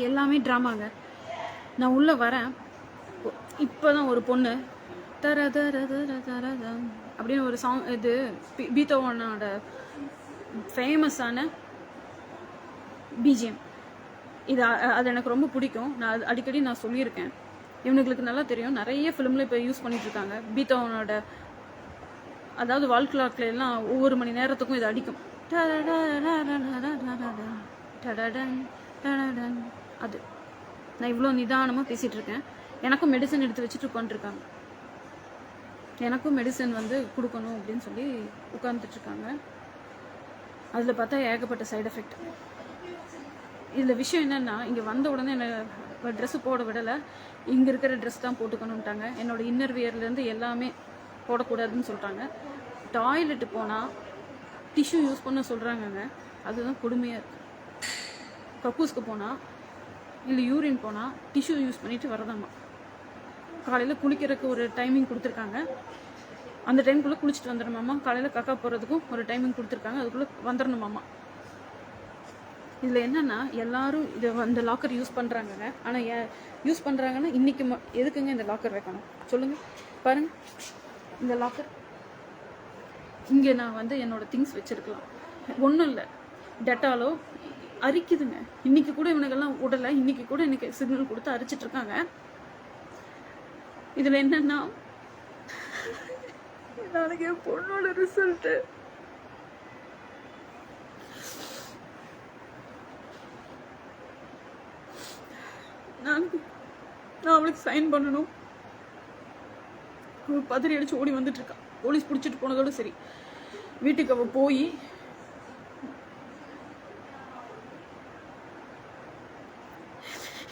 எல்லாமே ட்ராமாங்க. நான் உள்ளே வரேன். இப்போ தான் ஒரு பொண்ணு தர தர தர தர அப்படின்னு ஒரு சாங், இது பீத்தோவனோட ஃபேமஸான பிஜிஎம். இது அது எனக்கு ரொம்ப பிடிக்கும். நான் அடிக்கடி சொல்லியிருக்கேன். இவனுங்களுக்கு நல்லா தெரியும். நிறைய ஃபிலிமில் இப்போ யூஸ் பண்ணிகிட்ருக்காங்க. பீத்தோவனோட அதாவது வால் கிளாக்ல எல்லாம் ஒவ்வொரு மணி நேரத்துக்கும் இது அடிக்கும். அது நான் இவ்வளோ நிதானமாக பேசிகிட்டு இருக்கேன். எனக்கும் மெடிசன் எடுத்து வச்சுட்டு உட்காந்துருக்காங்க. எனக்கும் மெடிசன் கொடுக்கணும் அப்படின்னு சொல்லி உட்காந்துட்ருக்காங்க. அதில் பார்த்தா ஏகப்பட்ட சைடு எஃபெக்ட். இதில் விஷயம் என்னென்னா, இங்கே வந்த உடனே என்னை ட்ரெஸ்ஸு போட விடலை. இங்கே இருக்கிற ட்ரெஸ் தான் போட்டுக்கணுன்ட்டாங்க. என்னோடய இன்னர் வியர்லேருந்து எல்லாமே போடக்கூடாதுன்னு சொல்கிறாங்க. டாய்லெட்டு போனால் டிஷ்யூ யூஸ் பண்ண சொல்கிறாங்கங்க. அதுதான் கொடுமையாக இருக்குது. கக்கூஸ்க்கு போனால் இல்லை யூரின் போனால் டிஷ்யூ யூஸ் பண்ணிவிட்டு வரதாம்மா. காலையில் குளிக்கிறதுக்கு ஒரு டைமிங் கொடுத்துருக்காங்க. அந்த டைமுக்குள்ளே குளிச்சுட்டு வந்துடணுமாம்மா. காலையில் கக்கா போகிறதுக்கும் ஒரு டைமிங் கொடுத்துருக்காங்க. அதுக்குள்ளே வந்துடணுமாம்மா. இதில் என்னென்னா, எல்லோரும் இதை இந்த லாக்கர் யூஸ் பண்ணுறாங்கங்க. ஆனால் யூஸ் பண்ணுறாங்கன்னா இன்றைக்கி எதுக்குங்க இந்த லாக்கர் வைக்கணும் சொல்லுங்கள்? பாருங்கள், இந்த லாக்கர் இங்கே நான் என்னோடய திங்ஸ் வச்சுருக்கலாம். ஒன்றும் இல்லை, டெட்டாலோ அரிக்குதுங்க. இன்றைக்கி கூட இவனுக்கெல்லாம் உடலை. இன்றைக்கி கூட எனக்கு சிக்னல் கொடுத்து அரிச்சிட்ருக்காங்க. இதில் என்னென்னா, நாளைக்கு என் பொண்ணோட ரிசல்ட்டு. நான் அவளுக்கு சைன் பண்ணணும். பதறி அடிச்சு ஓடி வந்துட்டு இருக்கா. போலீஸ் பிடிச்சிட்டு போனதோட சரி. வீட்டுக்கு அவள் போய்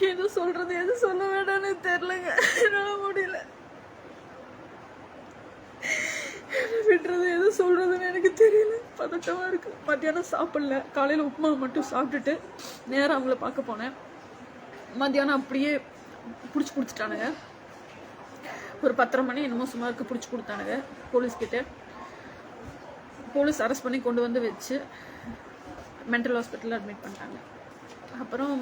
எது சொல்றது எது சொல்ல வேண்டாம்னு தெரியலங்க. என்னால முடியல. விட்டுறது எது சொல்றதுன்னு எனக்கு தெரியல. பதட்டமா இருக்கு. மத்தியானம் சாப்பிடல. காலையில உப்புமா மட்டும் சாப்பிட்டுட்டு நேரம் அவங்கள பார்க்க போனேன். மத்தியானம் அப்படியே பிடிச்சி கொடுத்துட்டானுங்க. ஒரு 10:30 மணி என்னமோ சுமாருக்கு பிடிச்சி கொடுத்தானுங்க போலீஸ்கிட்ட. போலீஸ் அரெஸ்ட் பண்ணி கொண்டு வந்து வச்சு மென்டல் ஹாஸ்பிட்டலில் அட்மிட் பண்ணிட்டாங்க. அப்புறம்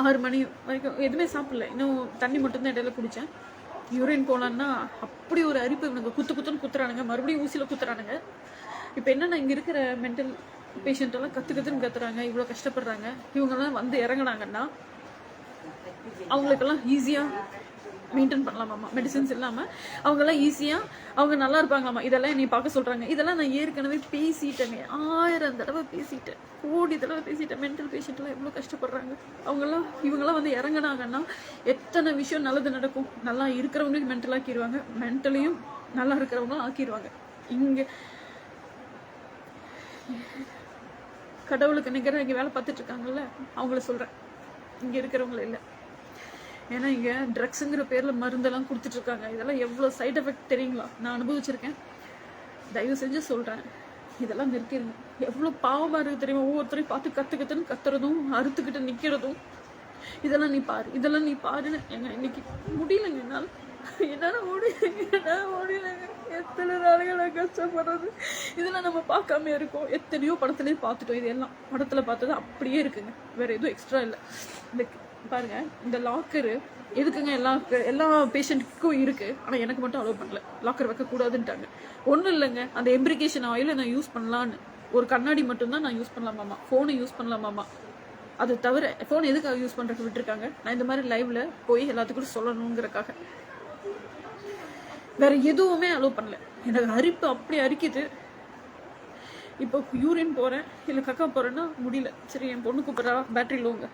6 மணி வரைக்கும் எதுவுமே சாப்பிடல. இன்னும் தண்ணி மட்டும்தான் இடையில குடித்தேன். யூரின் போனான்னா அப்படி ஒரு அரிப்பு. இவனுங்க குத்துன்னு குத்துறானுங்க. மறுபடியும் ஊசியில் குத்துறானுங்க. இப்போ என்னென்னா, இங்கே இருக்கிற மென்டல் பேஷண்ட்டெல்லாம் கற்றுன்னு கத்துறாங்க. இவ்வளோ கஷ்டப்படுறாங்க. இவங்கெல்லாம் இறங்கினாங்கன்னா அவங்களுக்கெல்லாம் ஈஸியாக மெயின்டைன் பண்ணலாமாம்மா. மெடிசன்ஸ் இல்லாமல் அவங்கெல்லாம் ஈஸியாக அவங்க நல்லா இருப்பாங்களாம்மா. இதெல்லாம் நீ பார்க்க சொல்கிறாங்க. இதெல்லாம் நான் ஏற்கனவே பேசிட்டேங்க. 1000 தடவை பேசிட்டேன். கோடி தடவை பேசிட்டேன். மென்டல் பேஷண்ட்லாம் எவ்வளோ கஷ்டப்படுறாங்க. இவங்கெல்லாம் இறங்கினாங்கன்னா எத்தனை விஷயம் நல்லது நடக்கும். நல்லா இருக்கிறவங்களுக்கு மென்டல் ஆக்கிடுவாங்க. மென்டலையும் நல்லா இருக்கிறவங்களும் ஆக்கிடுவாங்க. இங்கே கடவுளுக்கு நிகராக இங்கே வேலை பார்த்துட்டு இருக்காங்கல்ல, அவங்கள சொல்கிறேன். இங்கே இருக்கிறவங்கள இல்லை. ஏன்னா இங்கே ட்ரக்ஸுங்கிற பேரில் மருந்தெல்லாம் கொடுத்துட்ருக்காங்க. இதெல்லாம் எவ்வளோ சைட் எஃபெக்ட் தெரியுங்களா? நான் அனுபவிச்சிருக்கேன். தயவு செஞ்சு சொல்கிறேன், இதெல்லாம் நிறுத்திடுங்க. எவ்வளோ பாவமாக இருக்குது தெரியுமா? ஒவ்வொருத்தரையும் பார்த்து கற்றுக்கத்துன்னு கத்துறதும் அறுத்துக்கிட்டு நிற்கிறதும். இதெல்லாம் நீ பாரு, இதெல்லாம் நீ பாருன்னு. இன்னைக்கு முடியலைங்க. என்னால் முடியலைங்க. எத்தனை நாளைகள் நான் கஷ்டப்படுறது. இதெல்லாம் நம்ம பார்க்காம இருக்கோம். எத்தனையோ படத்துலேயும் பார்த்துட்டோம். இது எல்லாம் படத்தில் பார்த்தது அப்படியே இருக்குங்க. வேறு எதுவும் எக்ஸ்ட்ரா இல்லை. இந்த பாருங்க, இந்த லாக்கரு எதுக்குங்க எல்லா பேஷண்ட்டுக்கும் இருக்குது. ஆனால் எனக்கு மட்டும் அலோவ் பண்ணல. லாக்கர் வைக்கக்கூடாதுன்ட்டாங்க. ஒன்றும் இல்லைங்க, அந்த எம்பிரிகேஷன் ஆயிலை நான் யூஸ் பண்ணலான்னு. ஒரு கண்ணாடி மட்டும்தான் நான் யூஸ் பண்ணலாமாம்மா. ஃபோனை யூஸ் பண்ணலாமாம்மா. அது தவிர ஃபோன் எதுக்காக யூஸ் பண்ணுறதுக்கு விட்டுருக்காங்க? நான் இந்த மாதிரி லைவில் போய் எல்லாத்துக்கும் சொல்லணுங்கிறக்காக. வேற எதுவுமே அலோவ் பண்ணல. எனக்கு அரிப்பு அப்படி அரிக்குது. இப்போ யூரின் போகிறேன் இல்லை கக்கா போகிறேன்னா முடியல. சரி, என் பொண்ணு கூப்பிட்றா, பேட்டரி லோங்க.